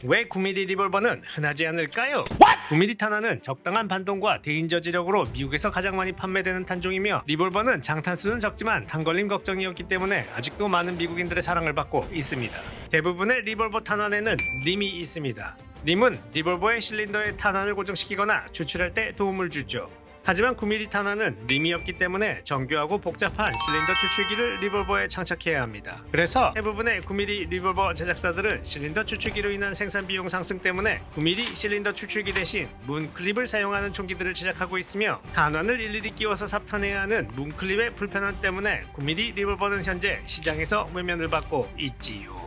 왜 9mm 리볼버는 흔하지 않을까요? 9mm 탄환은 적당한 반동과 대인 저지력으로 미국에서 가장 많이 판매되는 탄종이며 리볼버는 장탄수는 적지만 탄걸림 걱정이었기 때문에 아직도 많은 미국인들의 사랑을 받고 있습니다. 대부분의 리볼버 탄환에는 림이 있습니다. 림은 리볼버의 실린더에 탄환을 고정시키거나 추출할 때 도움을 주죠. 하지만 9mm 탄환은 림이 없기 때문에 정교하고 복잡한 실린더 추출기를 리볼버에 장착해야 합니다. 그래서 대부분의 9mm 리볼버 제작사들은 실린더 추출기로 인한 생산 비용 상승 때문에 9mm 실린더 추출기 대신 문클립을 사용하는 총기들을 제작하고 있으며 탄환을 일일이 끼워서 삽탄해야 하는 문클립의 불편함 때문에 9mm 리볼버는 현재 시장에서 외면을 받고 있지요.